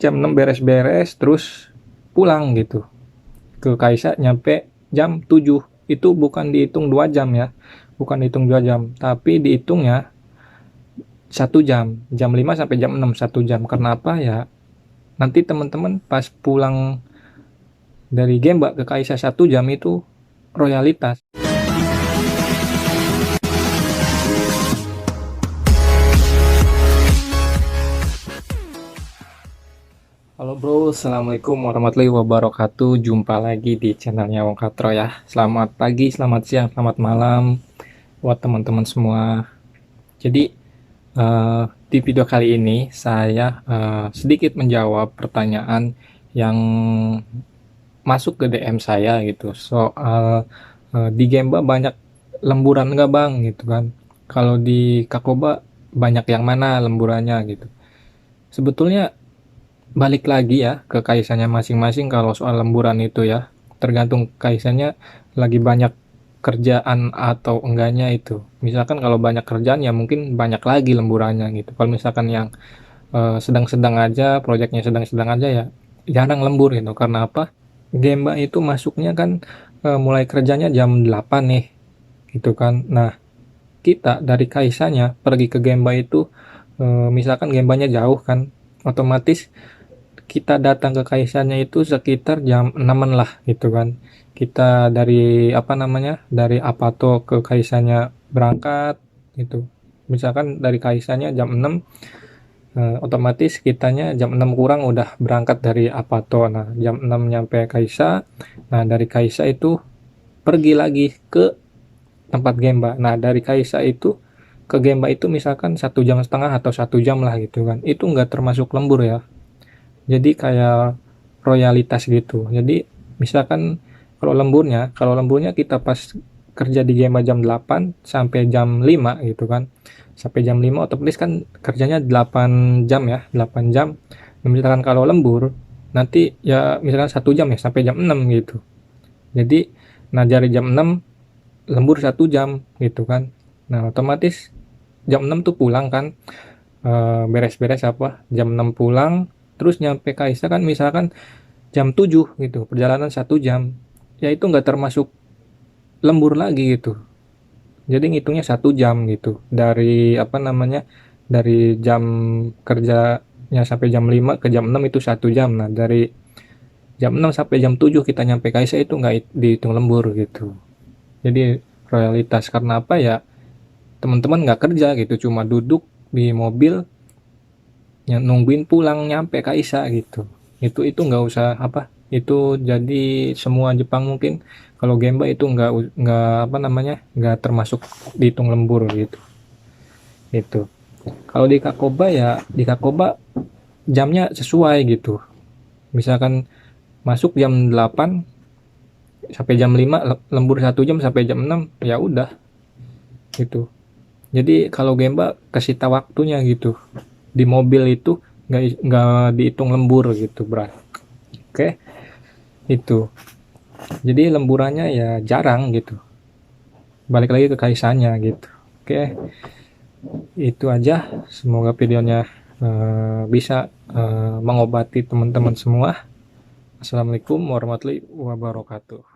jam 6 beres-beres terus pulang gitu. Ke Kaisa nyampe jam 7. Itu bukan dihitung 2 jam ya. Bukan dihitung 2 jam, tapi dihitungnya 1 jam. Jam 5 sampai jam 6 1 jam. Karena apa ya? Nanti teman-teman pas pulang dari Gemba ke Kaisa 1 jam itu royalitas. Halo bro, assalamualaikum warahmatullahi wabarakatuh. Jumpa lagi di channelnya Wong Katro ya. Selamat pagi, selamat siang, selamat malam buat teman-teman semua. Jadi di video kali ini saya sedikit menjawab pertanyaan yang masuk ke DM saya gitu soal di Gemba banyak lemburan nggak bang gitu kan. Kalau di Kakoba banyak yang mana lemburannya gitu. Sebetulnya balik lagi ya ke kaisannya masing-masing kalau soal lemburan itu ya. Tergantung kaisannya lagi banyak kerjaan atau enggaknya itu. Misalkan kalau banyak kerjaan ya mungkin banyak lagi lemburannya gitu. Kalau misalkan yang sedang-sedang aja, proyeknya sedang-sedang aja ya jarang lembur gitu. Karena apa? Gemba itu masuknya kan mulai kerjanya jam 8 nih gitu kan. Nah, kita dari kaisanya pergi ke Gemba itu misalkan Gembanya jauh kan, otomatis kita datang ke kaisanya itu sekitar jam 6 lah gitu kan. Kita dari apa namanya? Dari Apato ke kaisanya berangkat gitu. Misalkan dari kaisanya jam 6, otomatis kitanya jam 6 kurang udah berangkat dari Apato. Nah, jam 6 nyampe Kaisa. Nah, dari Kaisa itu pergi lagi ke tempat Gemba. Nah, dari Kaisa itu ke Gemba itu misalkan 1,5 jam atau 1 jam lah gitu kan. Itu nggak termasuk lembur ya. Jadi kayak royalitas gitu. Jadi misalkan kalau lemburnya kita pas kerja di Gemba jam 8 sampai jam 5 gitu kan. Sampai jam 5 otomatis kan kerjanya 8 jam ya, 8 jam. Nah, misalkan kalau lembur nanti ya misalkan 1 jam ya sampai jam 6 gitu. Jadi nah dari jam 6 lembur 1 jam gitu kan. Nah, otomatis jam 6 tuh pulang kan, beres-beres apa jam 6 pulang terus nyampe Kaisa kan misalkan jam 7 gitu, perjalanan 1 jam ya itu nggak termasuk lembur lagi gitu. Jadi ngitungnya 1 jam gitu dari apa namanya, dari jam kerjanya sampai jam 5 ke jam 6 itu 1 jam. Nah, dari jam 6 sampai jam 7 kita nyampe Kaisa itu nggak dihitung lembur gitu. Jadi royalitas karena apa ya, teman-teman nggak kerja gitu, cuma duduk di mobil yang nungguin pulang nyampe Kaisa gitu. Itu nggak usah apa, itu jadi semua Jepang mungkin kalau Gemba itu nggak apa namanya, nggak termasuk dihitung lembur gitu. Itu kalau di Kakoba ya, di Kakoba jamnya sesuai gitu. Misalkan masuk jam 8 sampai jam 5, lembur 1 jam sampai jam 6 ya udah gitu. Jadi kalau Gemba kasih tahu waktunya gitu di mobil itu, nggak dihitung lembur gitu bro. Oke, itu jadi lemburannya ya jarang gitu, balik lagi ke kaisannya gitu. Oke, itu aja, semoga videonya bisa mengobati teman-teman semua. Assalamualaikum warahmatullahi wabarakatuh.